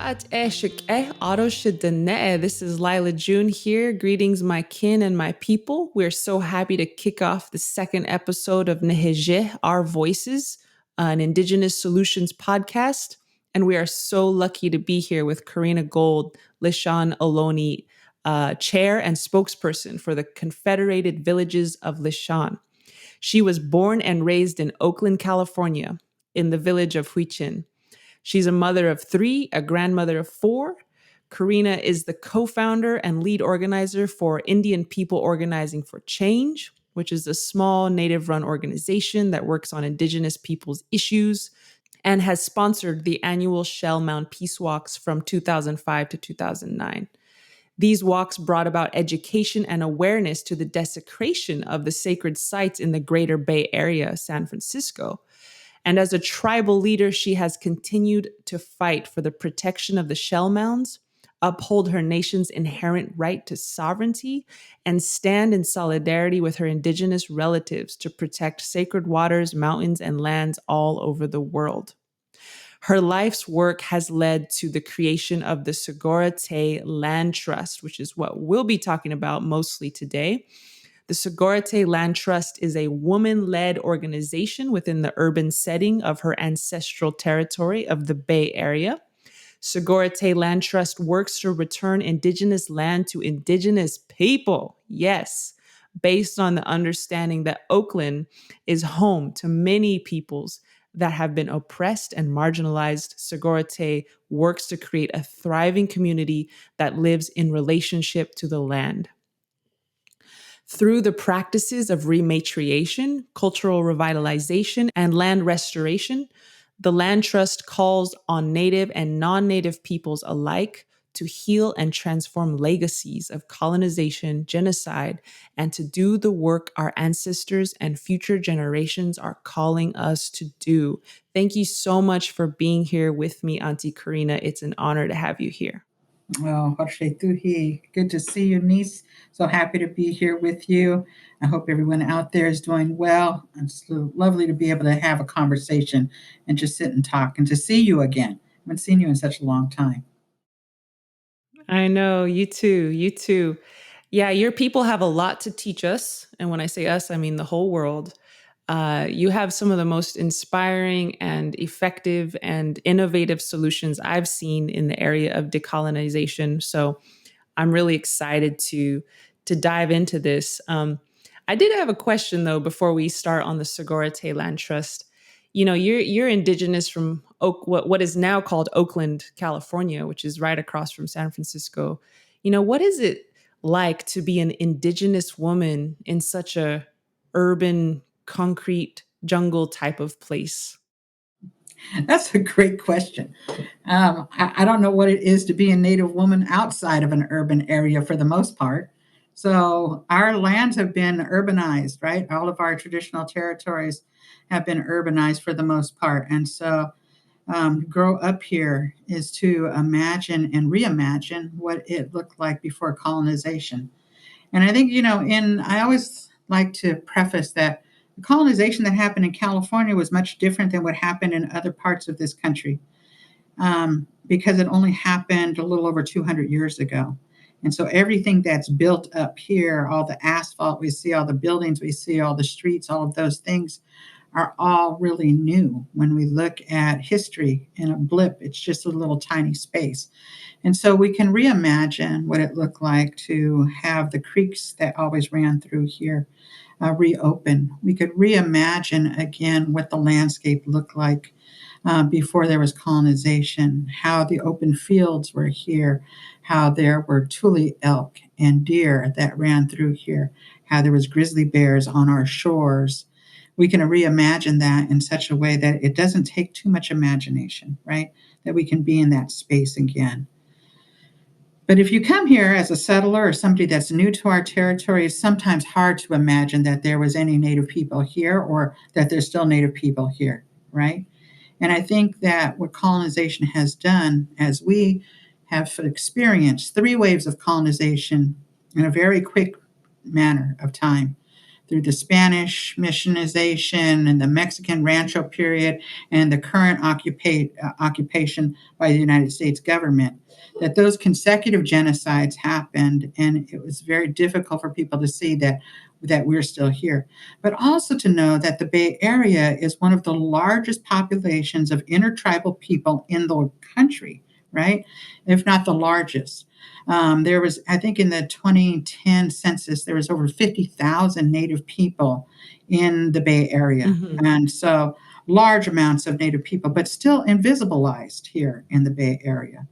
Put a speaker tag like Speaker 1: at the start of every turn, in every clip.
Speaker 1: This is Lila June here. Greetings, my kin and my people. We're so happy to kick off the second episode of Neheje, Our Voices, an Indigenous Solutions podcast. And we are so lucky to be here with Corrina Gould, Lisjan Ohlone, chair and spokesperson for the Confederated Villages of Lisjan. She was born and raised in Oakland, California, in the village of Huichin. She's a mother of 3, a grandmother of 4. Corrina is the co-founder and lead organizer for Indian People Organizing for Change, which is a small Native-run organization that works on Indigenous peoples' issues and has sponsored the annual Shell Mound Peace Walks from 2005 to 2009. These walks brought about education and awareness to the desecration of the sacred sites in the Greater Bay Area, San Francisco. And as a tribal leader, she has continued to fight for the protection of the shell mounds, uphold her nation's inherent right to sovereignty, and stand in solidarity with her indigenous relatives to protect sacred waters, mountains, and lands all over the world. Her life's work has led to the creation of the Sagorte Land Trust, which is what we'll be talking about mostly today. The Sagorte Land Trust is a woman-led organization within the urban setting of her ancestral territory of the Bay Area. Sagorte Land Trust works to return Indigenous land to Indigenous people, yes, based on the understanding that Oakland is home to many peoples that have been oppressed and marginalized. Sagorte works to create a thriving community that lives in relationship to the land. Through the practices of rematriation, cultural revitalization, and land restoration, the Land Trust calls on Native and non-Native peoples alike to heal and transform legacies of colonization, genocide, and to do the work our ancestors and future generations are calling us to do. Thank you so much for being here with me, Auntie Corrina. It's an honor to have you here.
Speaker 2: Oh, Tuhi. Good to see you, niece. So happy to be here with you. I hope everyone out there is doing well. It's lovely to be able to have a conversation and just sit and talk and to see you again. I haven't seen you in such a long time.
Speaker 1: I know, you too, you too. Yeah, your people have a lot to teach us. And when I say us, I mean the whole world. You have some of the most inspiring and effective and innovative solutions I've seen in the area of decolonization. So I'm really excited to dive into this. I did have a question though before we start on the Sagorte Land Trust. You know, you're indigenous from what is now called Oakland, California, which is right across from San Francisco. You know, what is it like to be an indigenous woman in such a urban, concrete jungle type of place?
Speaker 2: That's a great question. I don't know what it is to be a Native woman outside of an urban area for the most part. So our lands have been urbanized, right? All of our traditional territories have been urbanized for the most part. And so grow up here is to imagine and reimagine what it looked like before colonization. And I think, I always like to preface that the colonization that happened in California was much different than what happened in other parts of this country because it only happened a little over 200 years ago. And so everything that's built up here, all the asphalt we see, all the buildings we see, all the streets, all of those things are all really new. When we look at history in a blip, it's just a little tiny space. And so we can reimagine what it looked like to have the creeks that always ran through here reopen. We could reimagine again what the landscape looked like before there was colonization, how the open fields were here, how there were tule elk and deer that ran through here, how there was grizzly bears on our shores. We can reimagine that in such a way that it doesn't take too much imagination, right? That we can be in that space again. But if you come here as a settler or somebody that's new to our territory, it's sometimes hard to imagine that there was any Native people here or that there's still Native people here, right? And I think that what colonization has done, as we have experienced 3 waves of colonization in a very quick manner of time, through the Spanish missionization and the Mexican Rancho period and the current occupation by the United States government, that those consecutive genocides happened, and it was very difficult for people to see that we're still here. But also to know that the Bay Area is one of the largest populations of intertribal people in the country, right? If not the largest. There was, I think, in the 2010 census, there was over 50,000 Native people in the Bay Area.
Speaker 1: Mm-hmm.
Speaker 2: And so large amounts of Native people, but still invisibilized here in the Bay Area.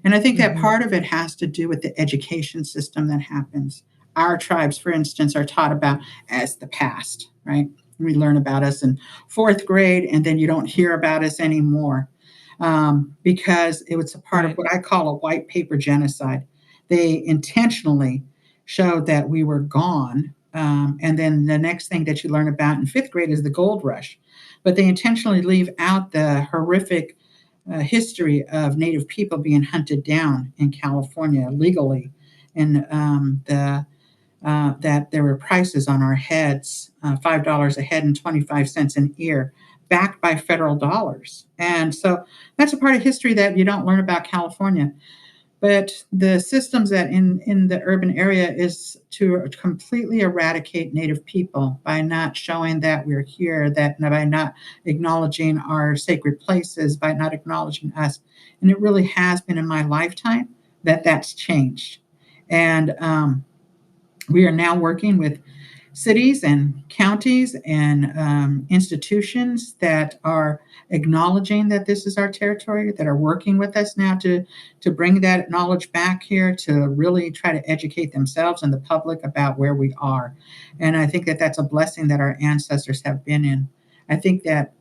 Speaker 2: And I think that
Speaker 1: Mm-hmm.
Speaker 2: part of it has to do with the education system that happens. Our tribes, for instance, are taught about as the past, right? We learn about us in fourth grade, and then you don't hear about us anymore because it was a part of
Speaker 1: Right.
Speaker 2: what I call a white paper genocide. They intentionally showed that we were gone. And then the next thing that you learn about in fifth grade is the gold rush. But they intentionally leave out the horrific history of Native people being hunted down in California legally, and that there were prices on our heads, $5 a head and 25 cents an ear, backed by federal dollars. And so that's a part of history that you don't learn about California. But the systems that in the urban area is to completely eradicate Native people by not showing that we're here, that by not acknowledging our sacred places, by not acknowledging us. And it really has been in my lifetime that that's changed. And we are now working with cities and counties and institutions that are acknowledging that this is our territory, that are working with us now to bring that knowledge back here, to really try to educate themselves and the public about where we are. And I think that that's a blessing that our ancestors have been in. I think that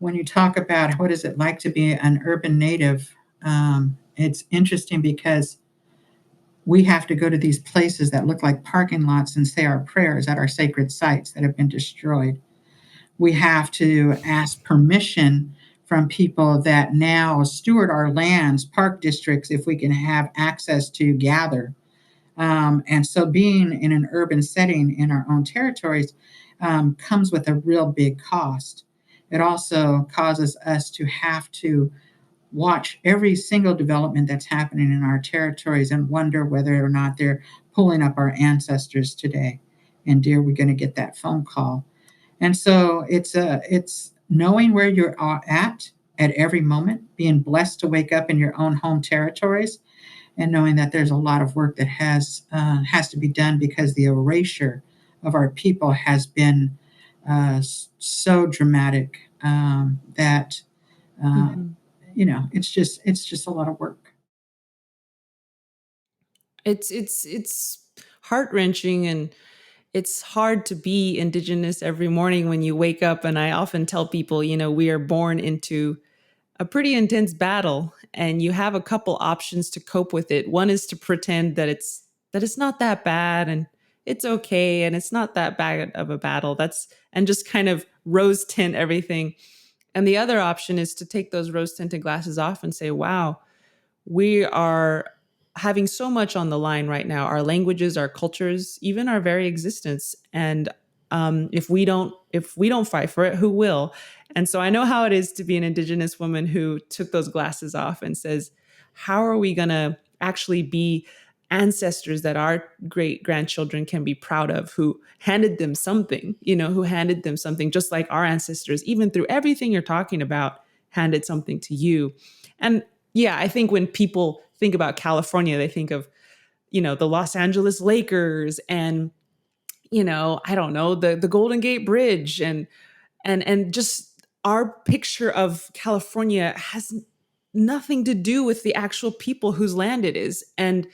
Speaker 2: when you talk about what is it like to be an urban native, it's interesting because we have to go to these places that look like parking lots and say our prayers at our sacred sites that have been destroyed. We have to ask permission from people that now steward our lands, park districts, if we can have access to gather. And so being in an urban setting in our own territories comes with a real big cost. It also causes us to have to watch every single development that's happening in our territories and wonder whether or not they're pulling up our ancestors today. And dear, we're going to get that phone call. And so it's knowing where you're at every moment, being blessed to wake up in your own home territories, and knowing that there's a lot of work that has to be done because the erasure of our people has been so dramatic that uh,
Speaker 1: Mm-hmm.
Speaker 2: it's just a lot of work.
Speaker 1: It's heart-wrenching, and it's hard to be Indigenous every morning when you wake up. And I often tell people, we are born into a pretty intense battle, and you have a couple options to cope with it. One is to pretend that it's not that bad, and it's okay, and it's not that bad of a battle. That's and just kind of rose tint everything. And the other option is to take those rose tinted glasses off and say, wow, we are having so much on the line right now, our languages, our cultures, even our very existence. And if we don't fight for it, who will? And so I know how it is to be an Indigenous woman who took those glasses off and says, how are we going to actually be ancestors that our great grandchildren can be proud of, who handed them something, who handed them something, just like our ancestors, even through everything you're talking about, handed something to you. And yeah, I think when people think about California, they think of, the Los Angeles Lakers and, I don't know, the Golden Gate Bridge, and just our picture of California has nothing to do with the actual people whose land it is. And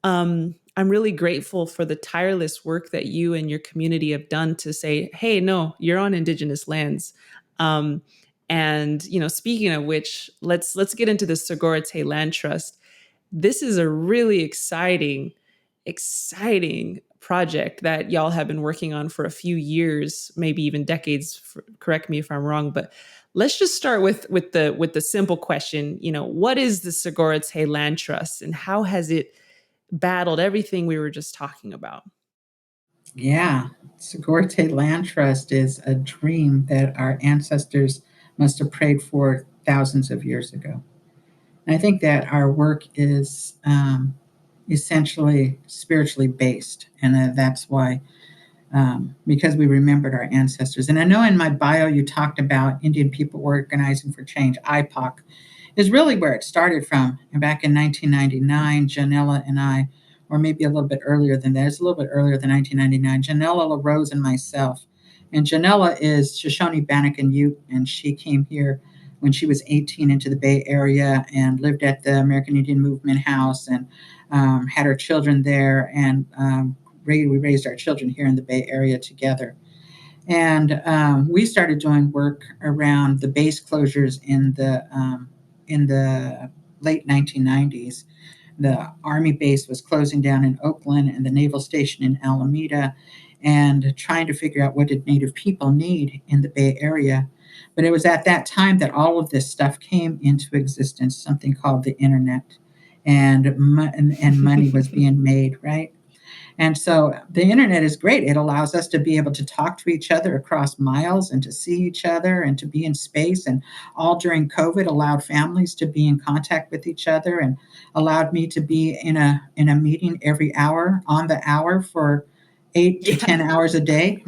Speaker 1: I'm really grateful for the tireless work that you and your community have done to say, hey, no, you're on Indigenous lands. Um, and speaking of which, let's get into the Sagorte Land Trust. This is a really exciting project that y'all have been working on for a few years, maybe even decades. Correct me if I'm wrong, but let's just start with the simple question. What is the Sagorte Land Trust, and how has it battled everything we were just talking about?
Speaker 2: Yeah, Sagorte Land Trust is a dream that our ancestors must have prayed for thousands of years ago. And I think that our work is essentially spiritually based, and that's why, because we remembered our ancestors. And I know in my bio you talked about Indian People Organizing for Change, IPOC, is really where it started from. And back in 1999, Janella and I, or maybe a little bit earlier than that, it's a little bit earlier than 1999, Janella LaRose and myself. And Janella is Shoshone Bannock and Ute, and she came here when she was 18 into the Bay Area and lived at the American Indian Movement House and had her children there. And we raised our children here in the Bay Area together. And we started doing work around the base closures in the late 1990s. The Army base was closing down in Oakland and the Naval Station in Alameda, and trying to figure out what did Native people need in the Bay Area. But it was at that time that all of this stuff came into existence, something called the internet, and money was being made, right? And so the internet is great. It allows us to be able to talk to each other across miles and to see each other and to be in space. And all during COVID allowed families to be in contact with each other and allowed me to be in a meeting every hour on the hour for 8 to 10 hours a day.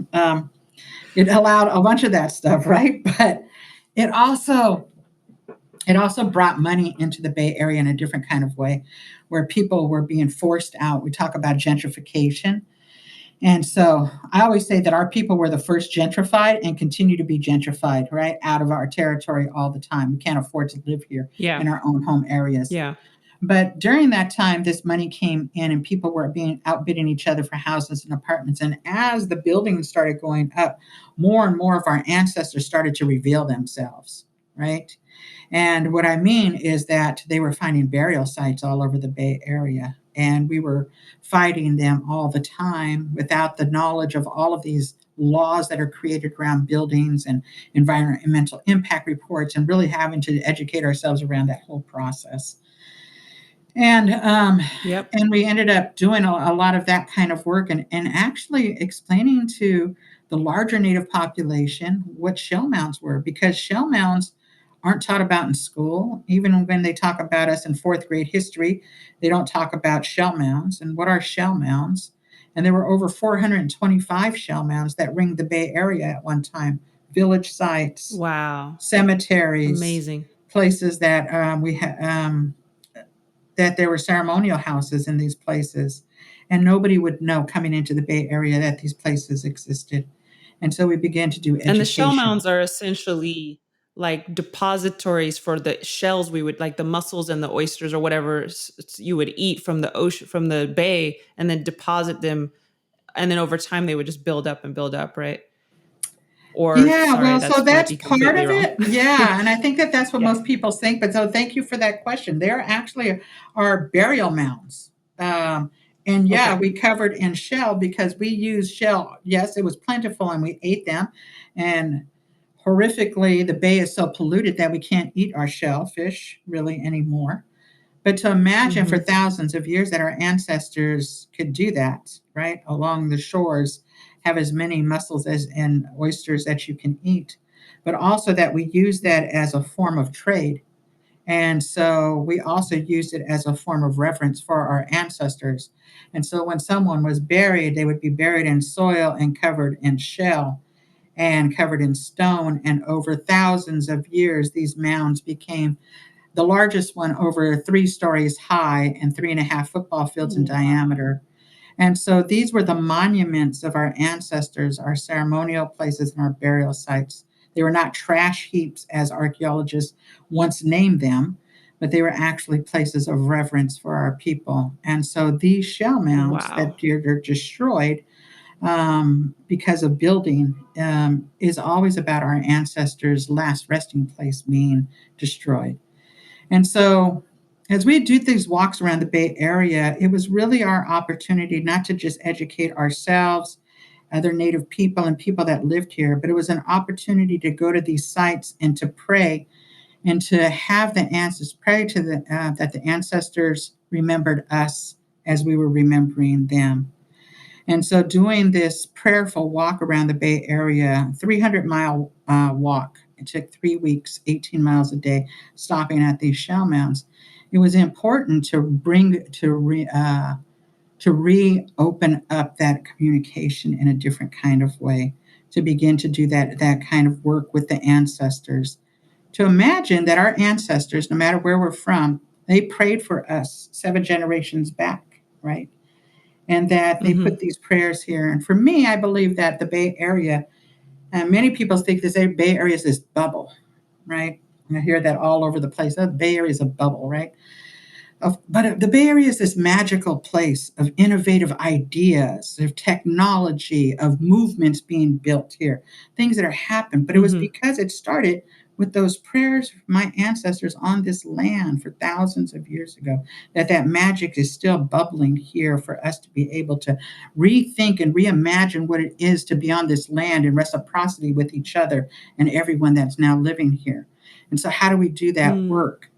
Speaker 2: It allowed a bunch of that stuff, right? But it also it also brought money into the Bay Area in a different kind of way, where people were being forced out. We talk about gentrification. And so I always say that our people were the first gentrified and continue to be gentrified, right, out of our territory all the time. We can't afford to live here
Speaker 1: Yeah.
Speaker 2: in our own home areas.
Speaker 1: Yeah.
Speaker 2: But during that time, this money came in and people were being outbidding each other for houses and apartments. And as the buildings started going up, more and more of our ancestors started to reveal themselves, right? And what I mean is that they were finding burial sites all over the Bay Area. And we were fighting them all the time without the knowledge of all of these laws that are created around buildings and environmental impact reports, and really having to educate ourselves around that whole process. And
Speaker 1: Yep.
Speaker 2: and we ended up doing a lot of that kind of work, and actually explaining to the larger Native population what shell mounds were, because shell mounds aren't taught about in school. Even when they talk about us in fourth grade history, they don't talk about shell mounds. And what are shell mounds? And there were over 425 shell mounds that ringed the Bay Area at one time. Village sites,
Speaker 1: Wow.
Speaker 2: cemeteries,
Speaker 1: Amazing.
Speaker 2: places that we had. That there were ceremonial houses in these places, and nobody would know coming into the Bay Area that these places existed. And so we began to do
Speaker 1: And the shell
Speaker 2: education.
Speaker 1: mounds are essentially like depositories for the shells we would, like the mussels and the oysters or whatever you would eat from the ocean, from the bay, and then deposit them. And then over time they would just build up, right? Or
Speaker 2: Yeah,
Speaker 1: sorry,
Speaker 2: well, so
Speaker 1: that's might
Speaker 2: that's
Speaker 1: be
Speaker 2: part
Speaker 1: completely
Speaker 2: of
Speaker 1: wrong.
Speaker 2: it. Yeah, and I think that that's what
Speaker 1: Yeah.
Speaker 2: most people think. But so thank you for that question. There actually are burial mounds. And yeah,
Speaker 1: Okay.
Speaker 2: we covered in shell because we used shell. Yes, it was plentiful and we ate them. And horrifically, the bay is so polluted that we can't eat our shellfish really anymore. But to imagine for
Speaker 1: Hmm.
Speaker 2: thousands of years that our ancestors could do that, right, along the shores, have as many mussels as and oysters that you can eat, but also that we use that as a form of trade. And so we also used it as a form of reverence for our ancestors. And so when someone was buried, they would be buried in soil and covered in shell and covered in stone. And over thousands of years, these mounds became the largest one over 3 stories high and 3.5 football fields in
Speaker 1: Wow.
Speaker 2: diameter. And so these were the monuments of our ancestors, our ceremonial places, and our burial sites. They were not trash heaps, as archaeologists once named them, but they were actually places of reverence for our people. And so these shell mounds
Speaker 1: Wow.
Speaker 2: that are destroyed because of building is always about our ancestors' last resting place being destroyed. And so, as we do these walks around the Bay Area, it was really our opportunity not to just educate ourselves, other Native people, and people that lived here, but it was an opportunity to go to these sites and to pray and to have the ancestors pray to that the ancestors remembered us as we were remembering them. And so doing this prayerful walk around the Bay Area, 300-mile walk, it took 3 weeks, 18 miles a day, stopping at these shell mounds. It was important to reopen up that communication in a different kind of way, to begin to do that kind of work with the ancestors, to imagine that our ancestors, no matter where we're from, they prayed for us 7 generations back, right? And that they put
Speaker 1: Mm-hmm.
Speaker 2: these prayers here. And for me, I believe that the Bay Area, and many people think this Bay Area is this bubble, right? And I hear that all over the place. The Bay Area is a bubble, right? But the Bay Area is this magical place of innovative ideas, of technology, of movements being built here, things that are happened. But it was
Speaker 1: Mm-hmm.
Speaker 2: because it started with those prayers of my ancestors on this land for thousands of years ago, that magic is still bubbling here for us to be able to rethink and reimagine what it is to be on this land in reciprocity with each other and everyone that's now living here. And so, how do we do that
Speaker 1: Mm.
Speaker 2: work?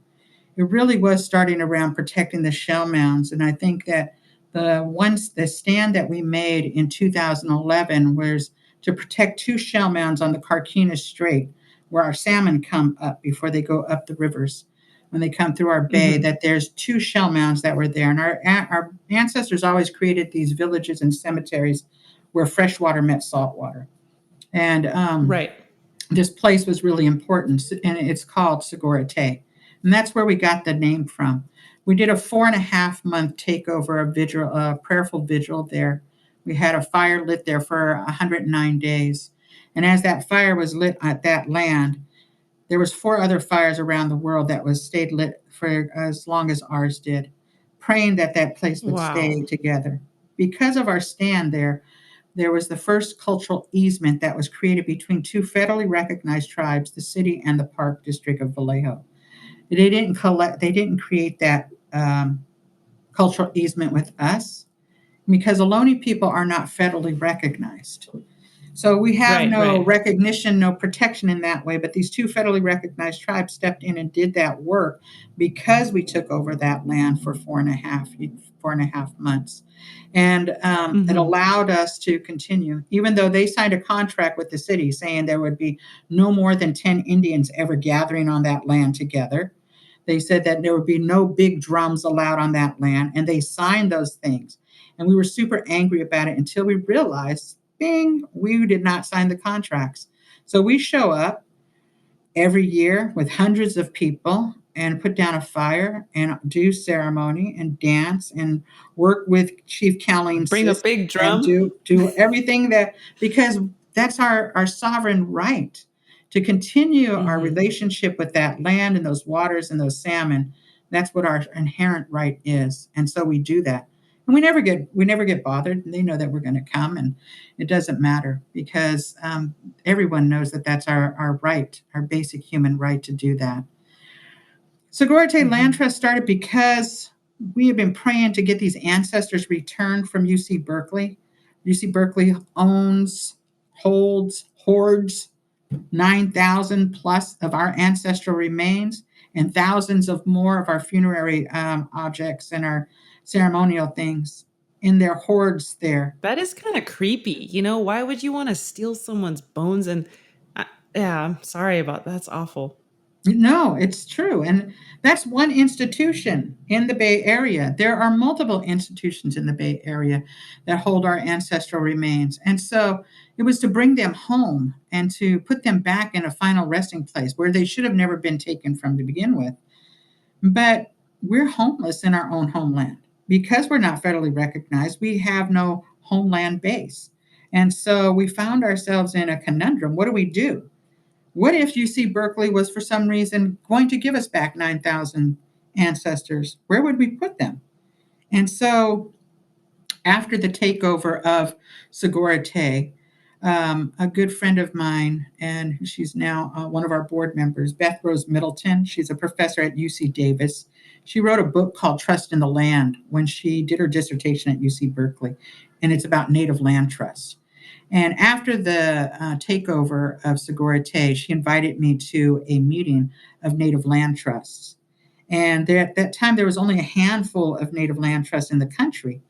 Speaker 2: It really was starting around protecting the shell mounds. And I think that the stand that we made in 2011 was to protect 2 shell mounds on the Carquinez Strait, where our salmon come up before they go up the rivers. When they come through our bay,
Speaker 1: Mm-hmm.
Speaker 2: that there's 2 shell mounds that were there. And our ancestors always created these villages and cemeteries where fresh water met salt water. And
Speaker 1: Right.
Speaker 2: this place was really important, and it's called Sagorte. And that's where we got the name from. We did a 4.5 month takeover of vigil, prayerful vigil there. We had a fire lit there for 109 days. And as that fire was lit at that land, there was 4 other fires around the world that was stayed lit for as long as ours did, praying that that place would
Speaker 1: Wow.
Speaker 2: stay together. Because of our stand there was the first cultural easement that was created between 2 federally recognized tribes, the city and the park district of Vallejo. They didn't create that cultural easement with us because Ohlone people are not federally recognized. So we have
Speaker 1: Right.
Speaker 2: no
Speaker 1: Right.
Speaker 2: recognition, no protection in that way. But these 2 federally recognized tribes stepped in and did that work because we took over that land for 4.5 months. And it
Speaker 1: Mm-hmm.
Speaker 2: allowed us to continue, even though they signed a contract with the city saying there would be no more than 10 Indians ever gathering on that land together. They said that there would be no big drums allowed on that land, and they signed those things. And we were super angry about it until we realized, bing, we did not sign the contracts. So we show up every year with hundreds of people and put down a fire and do ceremony and dance and work with Chief Cowling's
Speaker 1: Bring a
Speaker 2: sis
Speaker 1: big
Speaker 2: and
Speaker 1: drum.
Speaker 2: do everything that, because that's our sovereign right to continue our
Speaker 1: Mm-hmm.
Speaker 2: relationship with that land and those waters and those salmon. That's what our inherent right is. And so we do that. And we never get bothered. They know that we're going to come, and it doesn't matter because everyone knows that that's our right, our basic human right to do that. Sagorte Land
Speaker 1: Mm-hmm.
Speaker 2: Trust started because we have been praying to get these ancestors returned from UC Berkeley. UC Berkeley hoards 9,000 plus of our ancestral remains and thousands of more of our funerary objects and our ceremonial things in their hoards there.
Speaker 1: That is kind of creepy. Why would you want to steal someone's bones? And I, yeah, I'm sorry about that. That's awful.
Speaker 2: No, it's true. And that's one institution in the Bay Area. There are multiple institutions in the Bay Area that hold our ancestral remains. And so it was to bring them home and to put them back in a final resting place where they should have never been taken from to begin with. But we're homeless in our own homeland. Because we're not federally recognized, we have no homeland base. And so we found ourselves in a conundrum. What do we do? What if UC Berkeley was for some reason going to give us back 9,000 ancestors? Where would we put them? And so after the takeover of Sagorte, a good friend of mine, and she's now one of our board members, Beth Rose Middleton. She's a professor at UC Davis. She wrote a book called Trust in the Land when she did her dissertation at UC Berkeley, and it's about native land trusts. And after the takeover of Sagorte, she invited me to a meeting of native land trusts. And there, at that time, there was only a handful of native land trusts in the country.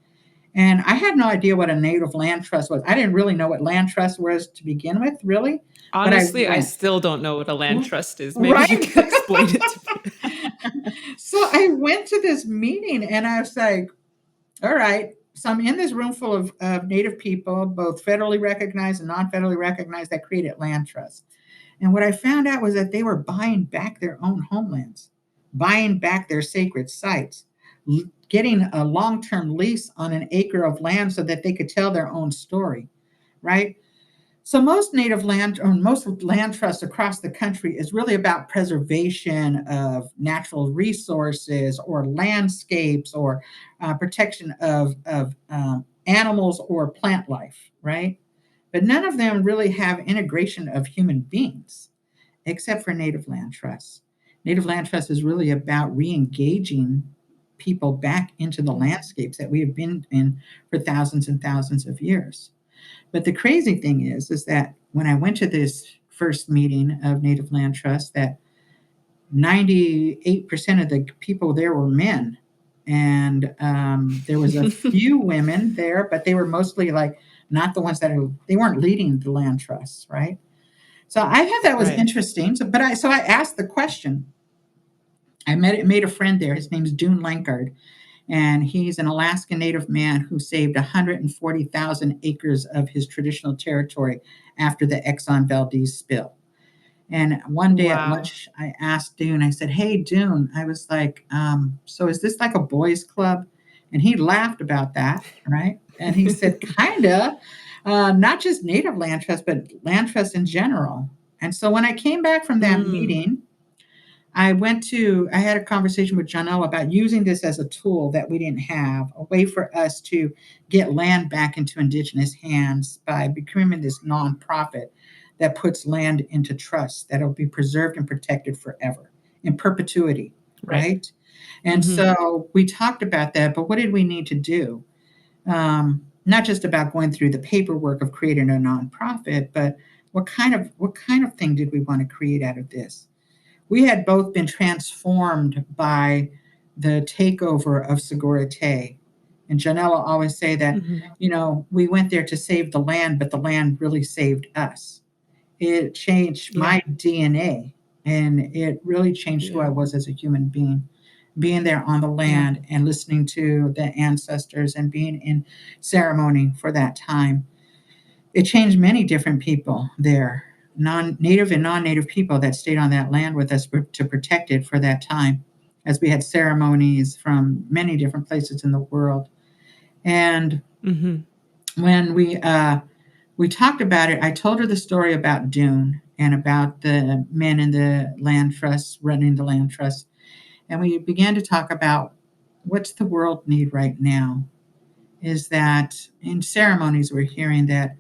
Speaker 2: And I had no idea what a native land trust was. I didn't really know what land trust was to begin with, really, but I
Speaker 1: Honestly, I
Speaker 2: went.
Speaker 1: still don't know what a land trust is. Maybe you
Speaker 2: Right?
Speaker 1: can explain it to me.
Speaker 2: So I went to this meeting and I was like, all right. So I'm in this room full of Native people, both federally recognized and non federally recognized, that created land trusts. And what I found out was that they were buying back their own homelands, buying back their sacred sites, getting a long term lease on an acre of land so that they could tell their own story, right? So most native land or most land trusts across the country is really about preservation of natural resources or landscapes or protection of animals or plant life, right? But none of them really have integration of human beings, except for native land trusts. Native land trust is really about re-engaging people back into the landscapes that we have been in for thousands and thousands of years. But the crazy thing is that when I went to this first meeting of Native Land Trust, that 98% of the people there were men. And there was a few women there, but they were mostly like not the ones they weren't leading the land trusts, right? So I thought that was
Speaker 1: Right.
Speaker 2: interesting. So I asked the question. I made a friend there. His name's Dune Lankard, and he's an Alaskan Native man who saved 140,000 acres of his traditional territory after the Exxon Valdez spill. And one day at
Speaker 1: Wow.
Speaker 2: lunch, I asked Dune, I said, "Hey, Dune," I was like, "So is this like a boys' club?" And he laughed about that, right? And he said, "Kinda, not just Native land trust, but land trust in general." And so when I came back from that
Speaker 1: Mm.
Speaker 2: meeting, I had a conversation with Janelle about using this as a tool that we didn't have, a way for us to get land back into Indigenous hands by becoming this nonprofit that puts land into trust that'll be preserved and protected forever in perpetuity,
Speaker 1: Right.
Speaker 2: right? And
Speaker 1: Mm-hmm.
Speaker 2: so we talked about that, but what did we need to do? Not just about going through the paperwork of creating a nonprofit, but what kind of thing did we want to create out of this? We had both been transformed by the takeover of Sagorte. And Janella always say that,
Speaker 1: Mm-hmm.
Speaker 2: we went there to save the land, but the land really saved us. It changed
Speaker 1: Yeah.
Speaker 2: my DNA and it really changed who
Speaker 1: Yeah.
Speaker 2: I was as a human being. Being there on the
Speaker 1: Yeah.
Speaker 2: land and listening to the ancestors and being in ceremony for that time, it changed many different people there, non-native and non-native people that stayed on that land with us to protect it for that time, as we had ceremonies from many different places in the world. And
Speaker 1: Mm-hmm.
Speaker 2: when we talked about it, I told her the story about Dune and about the men in the land trust running the land trust, and we began to talk about what's the world need right now. Is that in ceremonies we're hearing that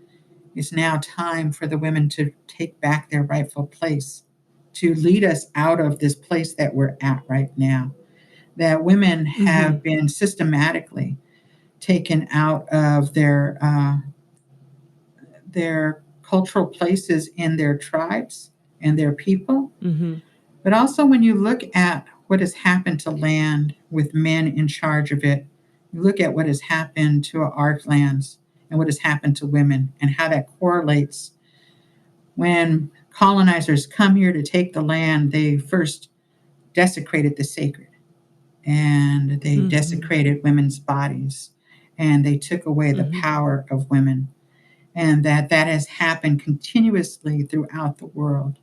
Speaker 2: it's now time for the women to take back their rightful place, to lead us out of this place that we're at right now. That women
Speaker 1: Mm-hmm.
Speaker 2: have been systematically taken out of their cultural places in their tribes and their people.
Speaker 1: Mm-hmm.
Speaker 2: But also, when you look at what has happened to land with men in charge of it, you look at what has happened to our lands and what has happened to women and how that correlates. When colonizers come here to take the land, they first desecrated the sacred and they
Speaker 1: Mm-hmm.
Speaker 2: desecrated women's bodies and they took away the
Speaker 1: Mm-hmm.
Speaker 2: power of women. And that has happened continuously throughout the world.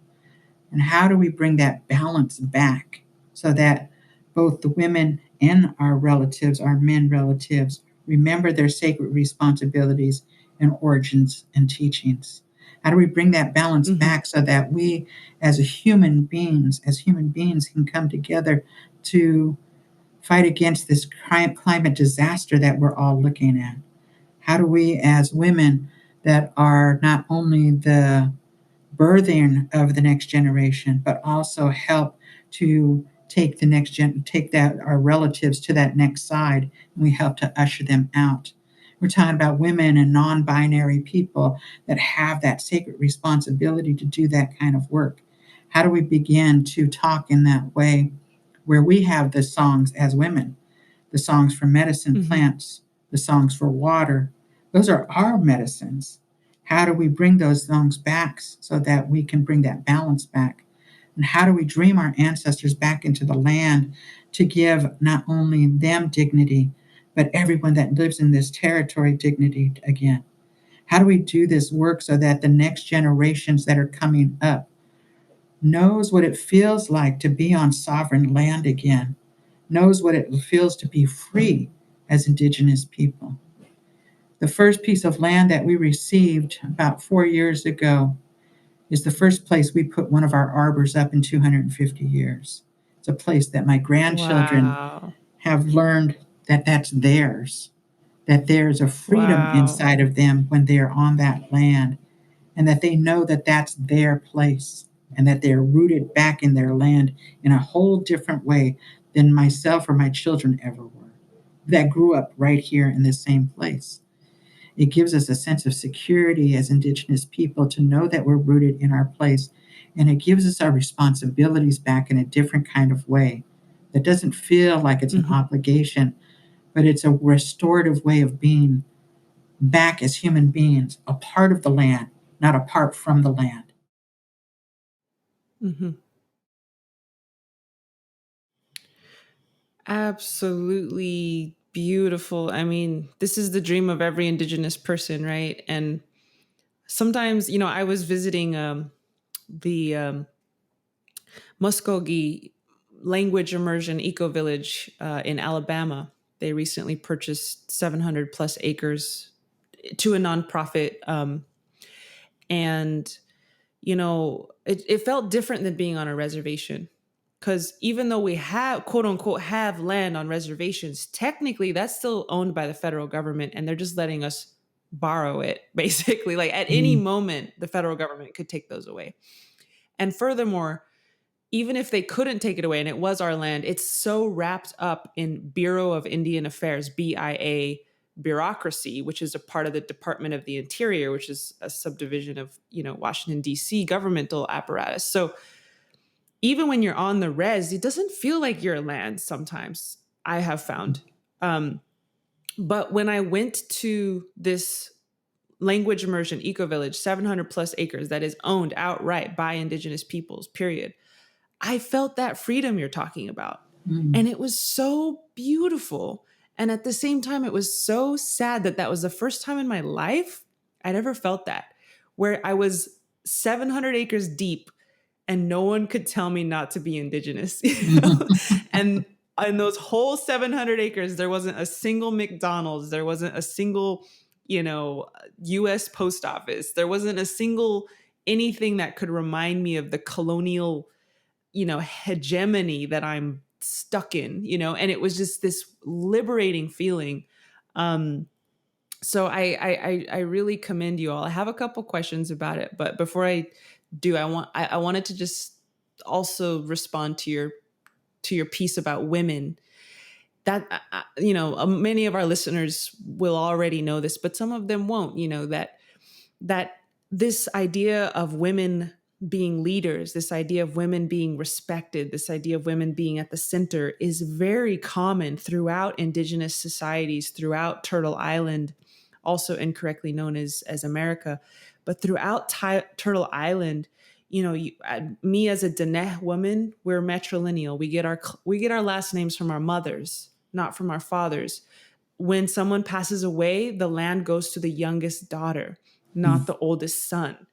Speaker 2: And how do we bring that balance back so that both the women and our relatives, our men relatives, remember their sacred responsibilities and origins and teachings? How do we bring that balance
Speaker 1: Mm-hmm.
Speaker 2: back so that we as human beings can come together to fight against this climate disaster that we're all looking at? How do we as women that are not only the birthing of the next generation, but also help to take that our relatives to that next side, and we help to usher them out. We're talking about women and non-binary people that have that sacred responsibility to do that kind of work. How do we begin to talk in that way where we have the songs as women, the songs for medicine
Speaker 1: Mm-hmm.
Speaker 2: plants, the songs for water. Those are our medicines. How do we bring those songs back so that we can bring that balance back? And how do we dream our ancestors back into the land to give not only them dignity, but everyone that lives in this territory dignity again? How do we do this work so that the next generations that are coming up knows what it feels like to be on sovereign land again, knows what it feels to be free as Indigenous people? The first piece of land that we received about 4 years ago is the first place we put one of our arbors up in 250 years. It's a place that my grandchildren
Speaker 1: Wow.
Speaker 2: have learned that that's theirs, that there's a freedom
Speaker 1: Wow.
Speaker 2: inside of them when they're on that land, and that they know that that's their place and that they're rooted back in their land in a whole different way than myself or my children ever were, that grew up right here in this same place. It gives us a sense of security as Indigenous people to know that we're rooted in our place. And it gives us our responsibilities back in a different kind of way that doesn't feel like it's an
Speaker 1: Mhm.
Speaker 2: obligation, but it's a restorative way of being back as human beings, a part of the land, not apart from the land.
Speaker 1: Mhm. Absolutely beautiful. I mean, this is the dream of every Indigenous person, right? And sometimes, I was visiting the Muskogee Language Immersion Eco Village in Alabama. They recently purchased 700 plus acres to a nonprofit. And, it felt different than being on a reservation. Because even though we have, quote unquote, have land on reservations, technically that's still owned by the federal government and they're just letting us borrow it, basically. Like at any
Speaker 2: Mm.
Speaker 1: moment, the federal government could take those away. And furthermore, even if they couldn't take it away and it was our land, it's so wrapped up in Bureau of Indian Affairs, BIA bureaucracy, which is a part of the Department of the Interior, which is a subdivision of, Washington, D.C. governmental apparatus. So even when you're on the res, it doesn't feel like your land sometimes, I have found. But when I went to this language immersion eco village, 700 plus acres that is owned outright by Indigenous peoples, period, I felt that freedom you're talking about.
Speaker 2: Mm.
Speaker 1: And it was so beautiful. And at the same time, it was so sad that that was the first time in my life I'd ever felt that, where I was 700 acres deep and no one could tell me not to be Indigenous. And in those whole 700 acres, there wasn't a single McDonald's, there wasn't a single, US post office, there wasn't a single anything that could remind me of the colonial, hegemony that I'm stuck in, and it was just this liberating feeling. Um, so I really commend you all. I have a couple questions about it, but before I do, I wanted to just also respond to your piece about women. That many of our listeners will already know this, but some of them won't. That this idea of women being leaders, this idea of women being respected, this idea of women being at the center is very common throughout Indigenous societies, throughout Turtle Island, also incorrectly known as America. But throughout Turtle Island, me as a Diné woman, we're matrilineal. We get our last names from our mothers, not from our fathers. When someone passes away, the land goes to the youngest daughter, not the oldest son,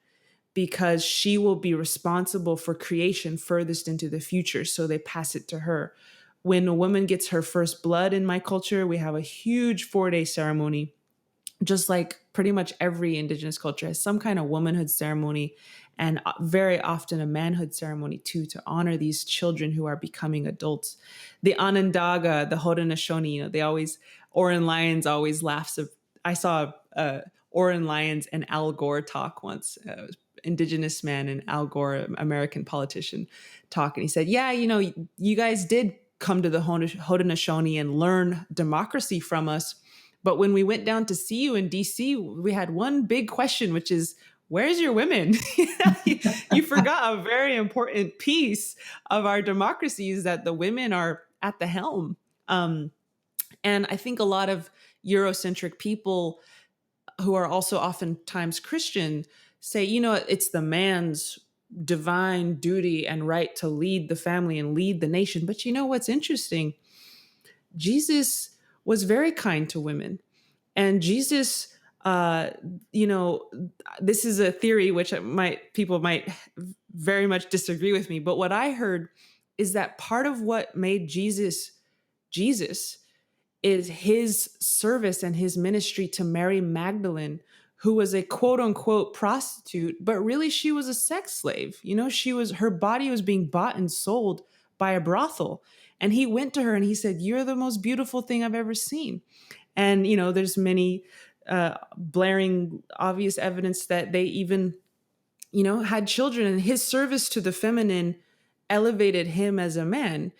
Speaker 1: because she will be responsible for creation furthest into the future. So they pass it to her. When a woman gets her first blood in my culture, we have a huge 4-day ceremony, just like pretty much every Indigenous culture has some kind of womanhood ceremony, and very often a manhood ceremony too, to honor these children who are becoming adults. The Onondaga, the Haudenosaunee, they always, Oren Lyons always laughs. I saw Oren Lyons and Al Gore talk once. Indigenous man and Al Gore, American politician, talk, and he said, "Yeah, you guys did come to the Haudenosaunee and learn democracy from us. But when we went down to see you in DC, we had one big question, which is, where's your women?" You forgot a very important piece of our democracy, is that the women are at the helm. And I think a lot of Eurocentric people who are also oftentimes Christian say, it's the man's divine duty and right to lead the family and lead the nation. But what's interesting? Jesus was very kind to women. And Jesus, uh, you know, this is a theory which people might very much disagree with me. But what I heard is that part of what made Jesus Jesus is his service and his ministry to Mary Magdalene, who was a quote unquote prostitute, but really she was a sex slave. Her body was being bought and sold by a brothel. And he went to her and he said, "You're the most beautiful thing I've ever seen." And there's many blaring obvious evidence that they even had children, and his service to the feminine elevated him as a man.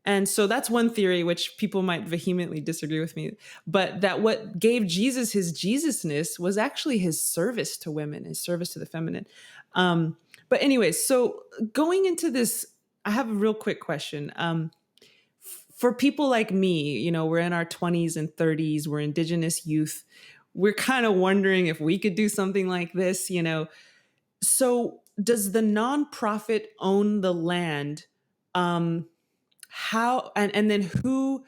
Speaker 1: And so that's one theory which people might vehemently disagree with me, but that what gave Jesus his Jesusness was actually his service to women, his service to the feminine. But anyways, so going into this, I have a real quick question. For people like me, we're in our 20s and 30s, we're Indigenous youth. We're kind of wondering if we could do something like this. So does the nonprofit own the land? How and then who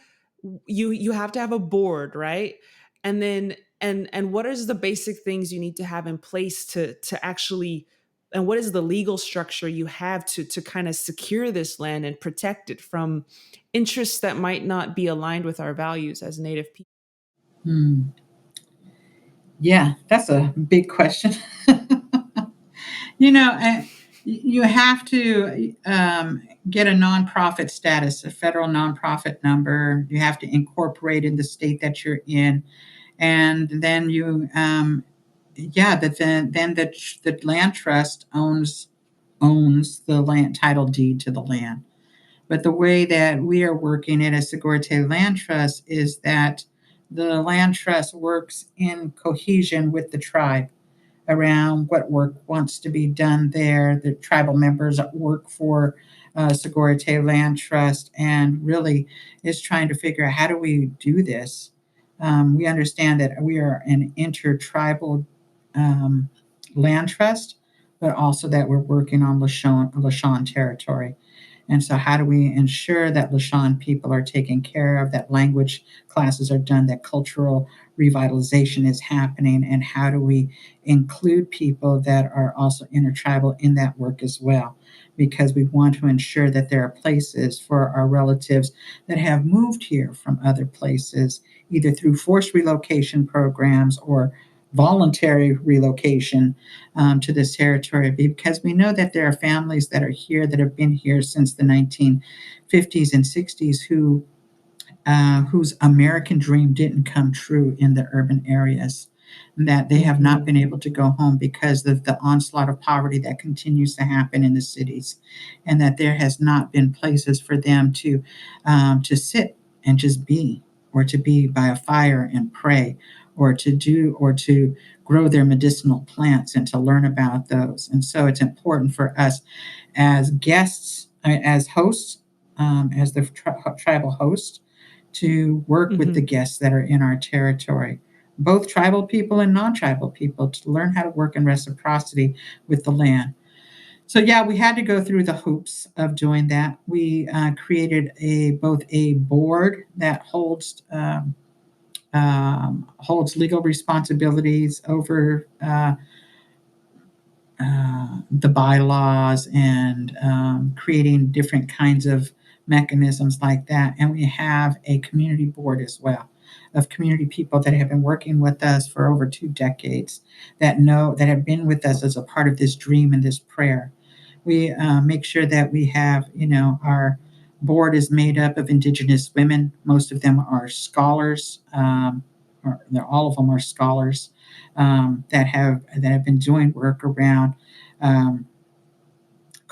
Speaker 1: you have to have a board, right? And then and what is the basic things you need to have in place to actually, and what is the legal structure you have to kind of secure this land and protect it from interests that might not be aligned with our values as Native people?
Speaker 2: Hmm. Yeah, that's a big question. You have to get a nonprofit status, a federal nonprofit number. You have to incorporate in the state that you're in, and then yeah, that then the land trust owns the land title deed to the land. But the way that we are working it as Sagorte Land Trust is that the land trust works in cohesion with the tribe around what work wants to be done there. The tribal members work for Sagorte Land Trust and really is trying to figure out how do we do this. We understand that we are an intertribal um, land trust, but also that we're working on Lisjan territory. And so, how do we ensure that Lisjan people are taken care of, that language classes are done, that cultural revitalization is happening, and how do we include people that are also intertribal in that work as well? Because we want to ensure that there are places for our relatives that have moved here from other places, either through forced relocation programs or voluntary relocation to this territory, because we know that there are families that are here that have been here since the 1950s and 60s whose American dream didn't come true in the urban areas, that they have not been able to go home because of the onslaught of poverty that continues to happen in the cities, and that there has not been places for them to sit and just be, or to be by a fire and pray, or to grow their medicinal plants and to learn about those. And so it's important for us as guests, as hosts, as the tribal host, to work with the
Speaker 1: Mhm.
Speaker 2: guests that are in our territory, both tribal people and non-tribal people, to learn how to work in reciprocity with the land. So yeah, we had to go through the hoops of doing that. We created both a board that holds legal responsibilities over the bylaws and creating different kinds of mechanisms like that. And we have a community board as well of community people that have been working with us for over 2 decades, that have been with us as a part of this dream and this prayer. We make sure that we have, our board is made up of Indigenous women. Most of them are scholars. All of them are scholars that have been doing work around um,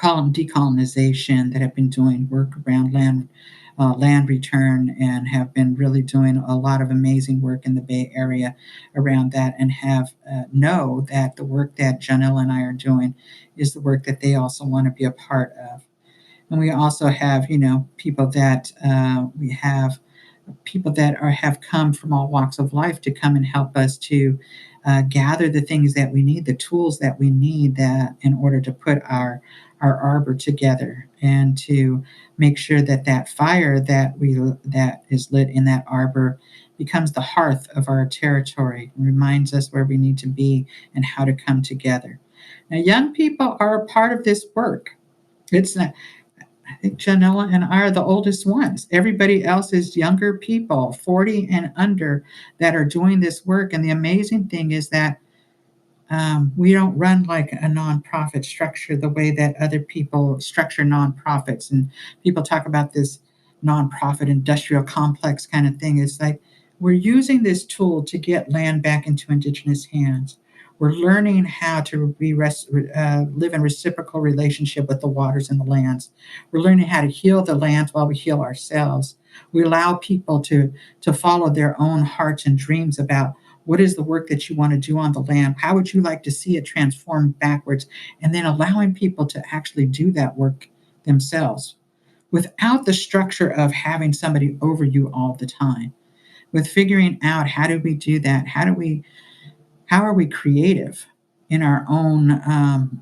Speaker 2: decolonization, that have been doing work around land return, and have been really doing a lot of amazing work in the Bay Area around that, and have know that the work that Janelle and I are doing is the work that they also want to be a part of. And we also have, people that we have people that have come from all walks of life to come and help us to gather the things that we need, the tools that we need that in order to put our arbor together and to make sure that that fire that is lit in that arbor becomes the hearth of our territory, reminds us where we need to be and how to come together. Now, young people are a part of this work. It's not, I think Janella and I are the oldest ones. Everybody else is younger people, 40 and under, that are doing this work. And the amazing thing is that we don't run like a nonprofit structure the way that other people structure nonprofits. And people talk about this nonprofit industrial complex kind of thing. It's like we're using this tool to get land back into Indigenous hands. We're learning how to live in reciprocal relationship with the waters and the lands. We're learning how to heal the lands while we heal ourselves. We allow people to follow their own hearts and dreams about what is the work that you want to do on the land? How would you like to see it transform backwards? And then allowing people to actually do that work themselves without the structure of having somebody over you all the time. With figuring out how do we do that? How are we creative in our own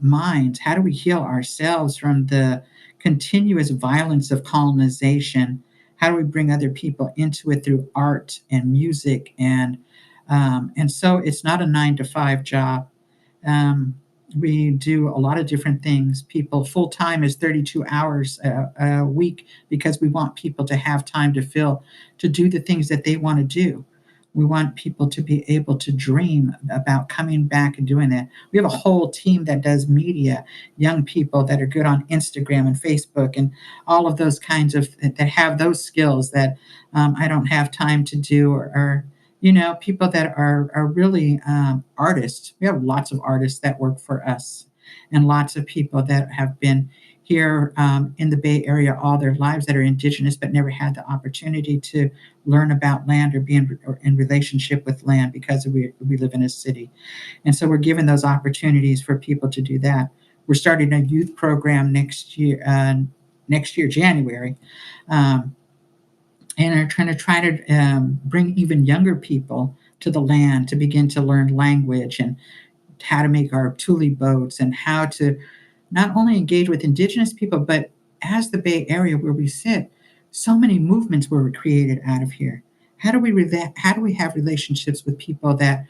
Speaker 2: minds? How do we heal ourselves from the continuous violence of colonization? How do we bring other people into it through art and music and so it's not a 9 to 5 job. Um, we do a lot of different things. People full time is 32 hours a week because we want people to have time to fill to do the things that they want to do. We want people to be able to dream about coming back and doing that. We have a whole team that does media, young people that are good on Instagram and Facebook and all of those kinds of that have those skills that I don't have time to do or people that are really artists. We have lots of artists that work for us and lots of people that have been here in the Bay Area all their lives that are Indigenous but never had the opportunity to learn about land or be in relationship with land because we live in a city. And so we're giving those opportunities for people to do that. We're starting a youth program next year, January. Um, and are trying to bring even younger people to the land to begin to learn language and how to make our tule boats and how to not only engage with Indigenous people, but as the Bay Area where we sit, so many movements were created out of here. How do we have relationships with people that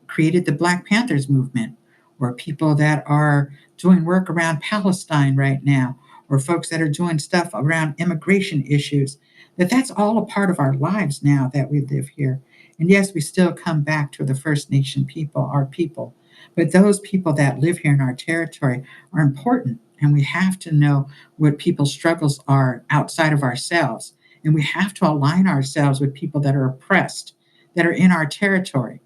Speaker 2: created the Black Panthers movement, or people that are doing work around Palestine right now, or folks that are doing stuff around immigration issues? That's all a part of our lives now that we live here. And yes, we still come back to the First Nation people, our people. But those people that live here in our territory are important. And we have to know what people's struggles are outside of ourselves. And we have to align ourselves with people that are oppressed, that are in our territory.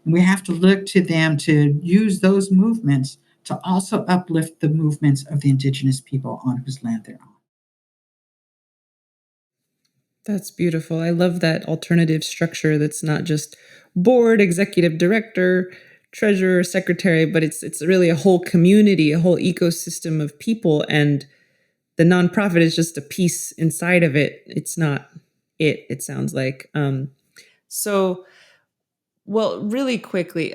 Speaker 2: And we have to look to them to use those movements to also uplift the movements of the Indigenous people on whose land they're on.
Speaker 1: That's beautiful. I love that alternative structure that's not just board, executive director, treasurer, secretary, but it's really a whole community, a whole ecosystem of people, and the nonprofit is just a piece inside of it. It's not it sounds like. So well, really quickly,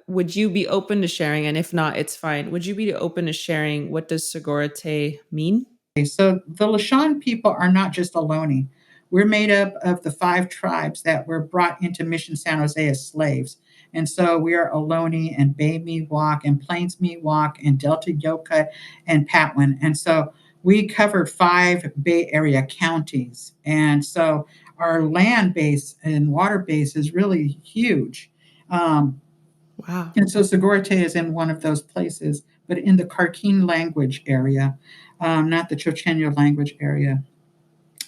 Speaker 1: would you be open to sharing, and if not, it's fine. Would you be open to sharing what does Sagorte mean?
Speaker 2: So the Lisjan people are not just Ohlone. We're made up of the 5 tribes that were brought into Mission San Jose as slaves. And so we are Ohlone and Bay Miwok and Plains Miwok and Delta Yoka and Patwin. And so we covered 5 Bay Area counties. And so our land base and water base is really huge. Um,
Speaker 1: Wow.
Speaker 2: and so Sagorte is in one of those places, but in the Karkin language area, not the Chochenyo language area.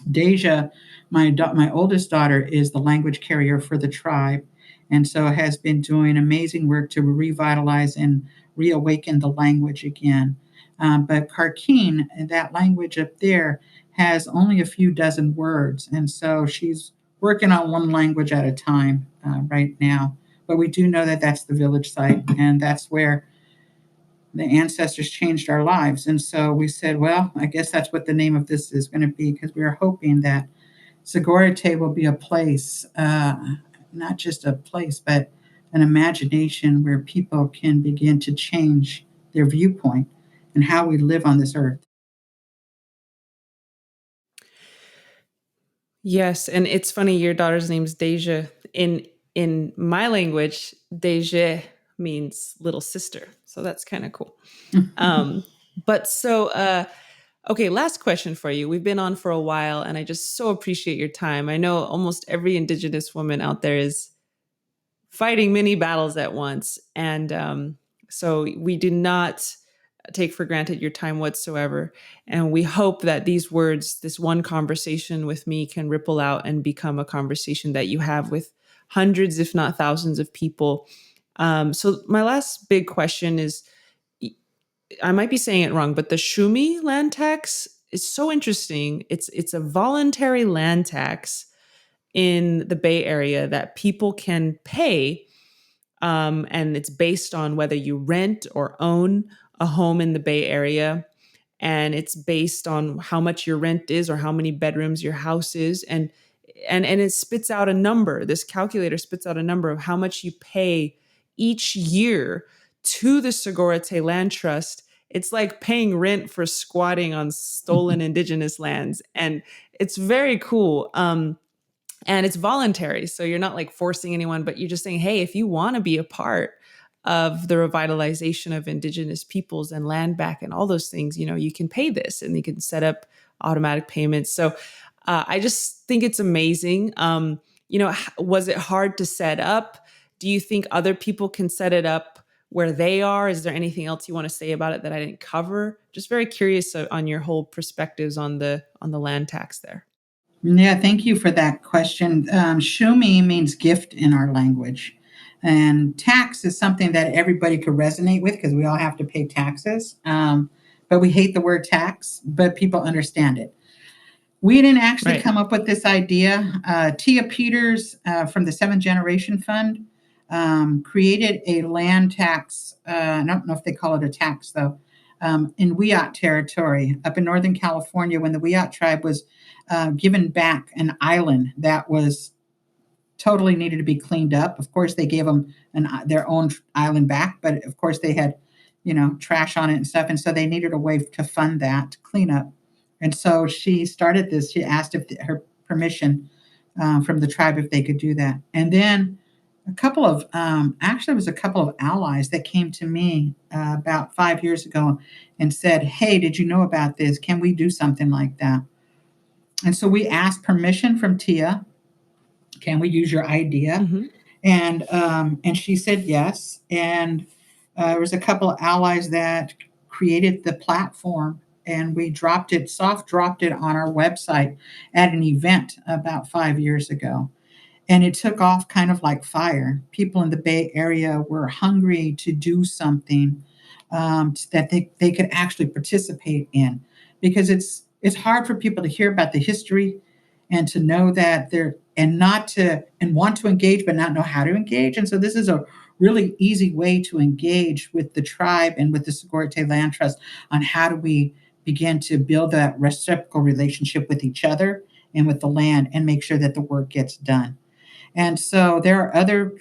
Speaker 2: Deja, my oldest daughter, is the language carrier for the tribe, and so has been doing amazing work to revitalize and reawaken the language again. But Karkin, that language up there, has only a few dozen words, and so she's working on one language at a time right now. But we do know that that's the village site, and that's where the ancestors changed our lives. And so we said, well, I guess that's what the name of this is going to be, because we are hoping that Sagorte will be a place, not just a place, but an imagination where people can begin to change their viewpoint and how we live on this earth.
Speaker 1: Yes, and it's funny. Your daughter's name's Deja. In my language, Deja means little sister, so that's kind of cool. Um, but so, okay, last question for you. We've been on for a while, and I just so appreciate your time. I know almost every Indigenous woman out there is fighting many battles at once, and so we do not take for granted your time whatsoever. And we hope that these words, this one conversation with me, can ripple out and become a conversation that you have with hundreds, if not thousands, of people. So, my last big question is, I might be saying it wrong, but the Shumi Land Tax is so interesting. It's a voluntary land tax in the Bay Area that people can pay, and it's based on whether you rent or own a home in the Bay Area. And it's based on how much your rent is or how many bedrooms your house is. And it spits out a number. This calculator spits out a number of how much you pay each year to the Sagorte Land Trust. It's like paying rent for squatting on stolen indigenous lands. And it's very cool. And it's voluntary. So you're not like forcing anyone, but you're just saying, hey, if you want to be a part of the revitalization of indigenous peoples and land back and all those things, you can pay this and you can set up automatic payments. So I just think it's amazing. Was it hard to set up? Do you think other people can set it up where they are? Is there anything else you want to say about it that I didn't cover? Just very curious on your whole perspectives on the land tax there.
Speaker 2: Yeah, thank you for that question. Shumi means gift in our language. And tax is something that everybody could resonate with because we all have to pay taxes. But we hate the word tax, but people understand it. We didn't actually
Speaker 1: Right.
Speaker 2: come up with this idea. Tia Peters from the Seventh Generation Fund created a land tax. I don't know if they call it a tax, though, in Wiyot territory up in Northern California when the Wiyot tribe was given back an island that was totally needed to be cleaned up. Of course, they gave them their own island back, but of course they had, trash on it and stuff, and so they needed a way to fund that cleanup. And so she started this. She asked if her permission from the tribe if they could do that, and then a couple of actually it was a couple of allies that came to me about 5 years ago and said, "Hey, did you know about this? Can we do something like that?" And so we asked permission from Tia. Can we use your idea?
Speaker 1: Hmm.
Speaker 2: And she said yes. And there was a couple of allies that created the platform, and we soft dropped it on our website at an event about 5 years ago. And it took off kind of like fire. People in the Bay Area were hungry to do something that they could actually participate in, because it's hard for people to hear about the history and to know that they're and not to and want to engage but not know how to engage. And so this is a really easy way to engage with the tribe and with the Sagorte Land Trust on how do we begin to build that reciprocal relationship with each other and with the land and make sure that the work gets done. And so there are other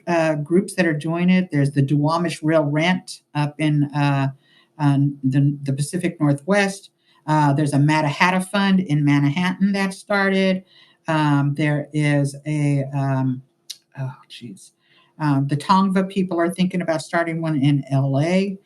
Speaker 2: groups that are doing it. There's the Duwamish Rail Rent up in the Pacific Northwest. There's a Matahatta Fund in Manhattan that started. There is oh, geez. The Tongva people are thinking about starting one in LA.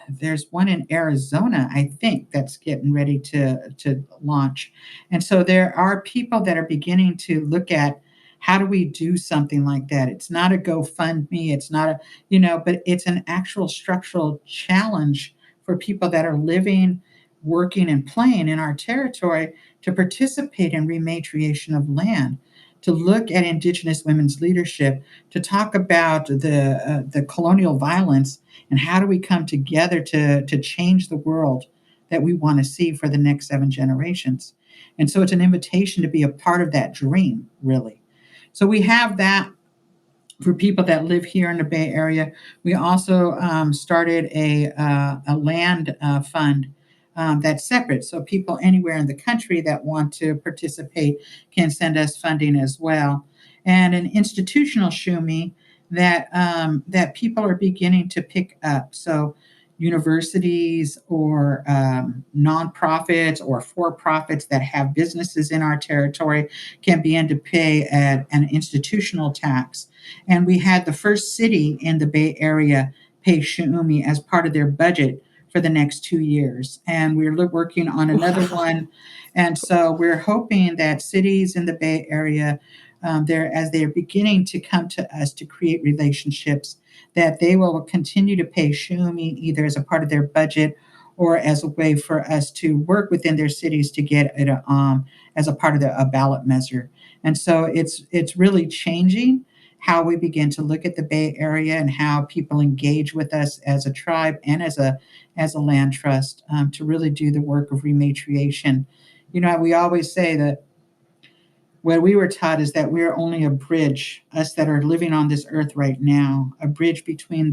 Speaker 2: There's one in Arizona, I think, that's getting ready to launch. And so there are people that are beginning to look at how do we do something like that. It's not a GoFundMe, it's not but it's an actual structural challenge for people that are living, working, and playing in our territory to participate in rematriation of land, to look at Indigenous women's leadership, to talk about the colonial violence, and how do we come together to change the world that we want to see for the next 7 generations. And so it's an invitation to be a part of that dream, really. So we have that for people that live here in the Bay Area. We also started a land fund that's separate. So people anywhere in the country that want to participate can send us funding as well. And an institutional Shumi that people are beginning to pick up. So universities or nonprofits or for profits that have businesses in our territory can begin to pay an institutional tax. And we had the first city in the Bay Area pay Shumi as part of their budget for the next 2 years. And we're working on another
Speaker 1: Wow.
Speaker 2: one. And so we're hoping that cities in the Bay Area, as they're beginning to come to us to create relationships, that they will continue to pay Shumi either as a part of their budget or as a way for us to work within their cities to get it as a part of a ballot measure. And so it's really changing how we begin to look at the Bay Area and how people engage with us as a tribe and as a land trust to really do the work of rematriation. You know, we always say that what we were taught is that we're only a bridge, us that are living on this earth right now, a bridge between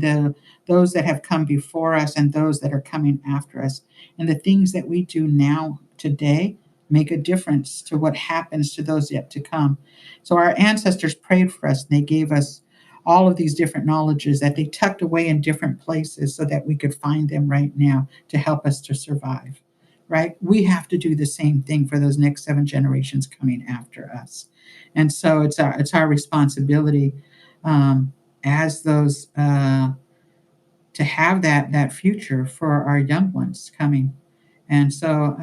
Speaker 2: those that have come before us and those that are coming after us. And the things that we do now today make a difference to what happens to those yet to come. So our ancestors prayed for us and they gave us all of these different knowledges that they tucked away in different places so that we could find them right now to help us to survive, right? We have to do the same thing for those next 7 generations coming after us. And so it's our responsibility as those to have that future for our young ones coming. And so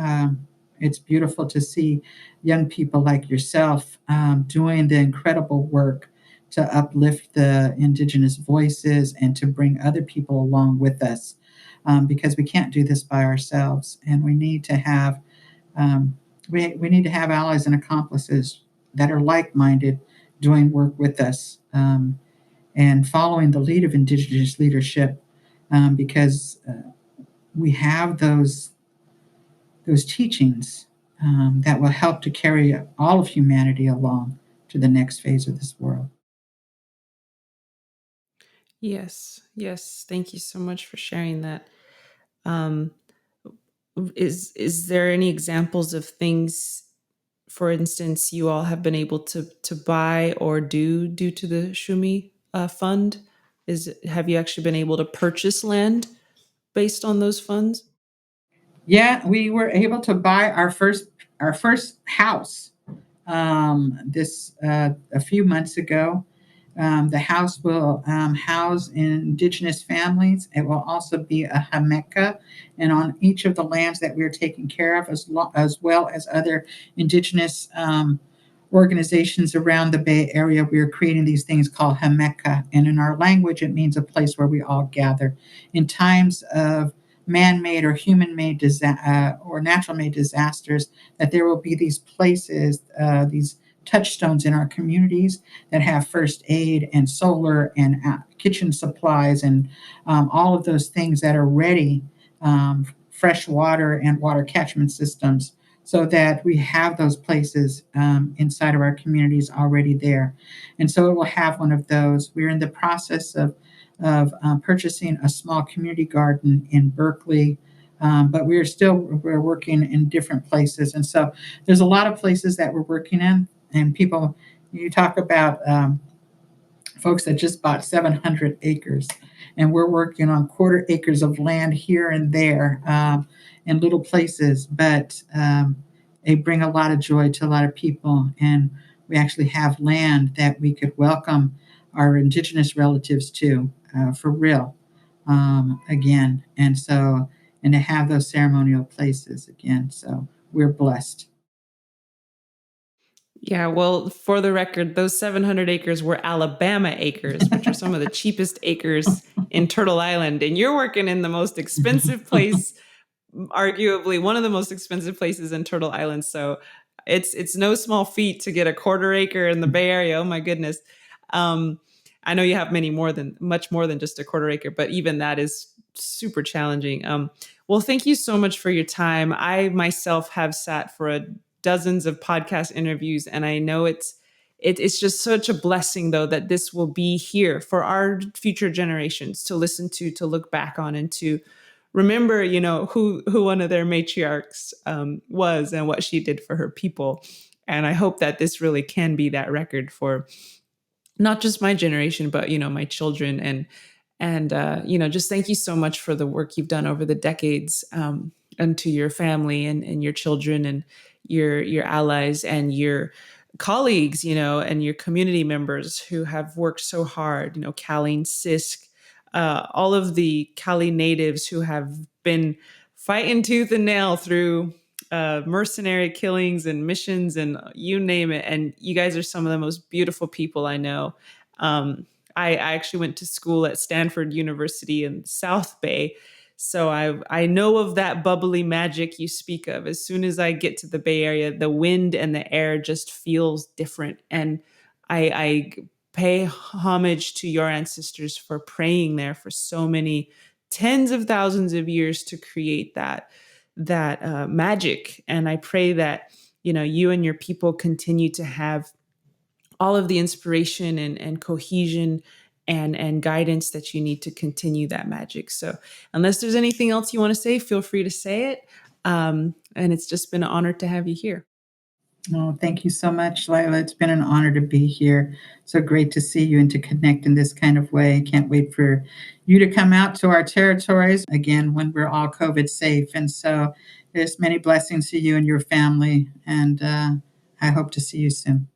Speaker 2: it's beautiful to see young people like yourself doing the incredible work to uplift the Indigenous voices and to bring other people along with us because we can't do this by ourselves. And we need to have we need to have allies and accomplices that are like-minded doing work with us and following the lead of Indigenous leadership because we have those teachings that will help to carry all of humanity along to the next phase of this world.
Speaker 1: Yes, yes. Thank you so much for sharing that. Um, is there any examples of things, for instance, you all have been able to buy or do due to the Shumi fund? Have you actually been able to purchase land based on those funds?
Speaker 2: Yeah, we were able to buy our first house this a few months ago. The house will house indigenous families. It will also be a hameka, and on each of the lands that we're taking care of, as well as other indigenous organizations around the Bay Area, we are creating these things called hameka. And in our language, it means a place where we all gather. In times of man-made or human-made or natural-made disasters, that there will be these places, these touchstones in our communities that have first aid and solar and kitchen supplies and all of those things that are ready, fresh water and water catchment systems, so that we have those places inside of our communities already there. And so it will have one of those. We're in the process of purchasing a small community garden in Berkeley. But we're working in different places, and so there's a lot of places that we're working in. And people, you talk about folks that just bought 700 acres, and we're working on quarter acres of land here and there in little places, but they bring a lot of joy to a lot of people. And we actually have land that we could welcome our indigenous relatives to for real again. And to have those ceremonial places again. So we're blessed.
Speaker 1: Yeah, well, for the record, those 700 acres were Alabama acres, which are some of the cheapest acres in Turtle Island. And you're working in the most expensive place, arguably one of the most expensive places in Turtle Island. So it's no small feat to get a quarter acre in the Bay Area. Oh my goodness. Um, I know you have much more than just a quarter acre, but even that is super challenging. Well, thank you so much for your time. I myself have sat for dozens of podcast interviews, and I know it's just such a blessing, though, that this will be here for our future generations to listen to look back on, and to remember, who one of their matriarchs was and what she did for her people. And I hope that this really can be that record for not just my generation, but my children. And just thank you so much for the work you've done over the decades, and to your family and your children and your allies and your colleagues, and your community members who have worked so hard. Colleen Sisk, all of the Cali natives who have been fighting tooth and nail through mercenary killings and missions and you name it. And you guys are some of the most beautiful people I know. I actually went to school at Stanford University in South Bay. So I know of that bubbly magic you speak of. As soon as I get to the Bay Area, the wind and the air just feels different. And I pay homage to your ancestors for praying there for so many tens of thousands of years to create that magic. And I pray that you and your people continue to have all of the inspiration and cohesion and guidance that you need to continue that magic. So unless there's anything else you want to say, feel free to say it. And it's just been an honor to have you here.
Speaker 2: Oh, thank you so much, Lila. It's been an honor to be here. So great to see you and to connect in this kind of way. Can't wait for you to come out to our territories again when we're all COVID safe. And so there's many blessings to you and your family. And I hope to see you soon.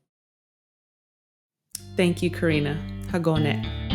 Speaker 1: Thank you, Corrina. Hagone.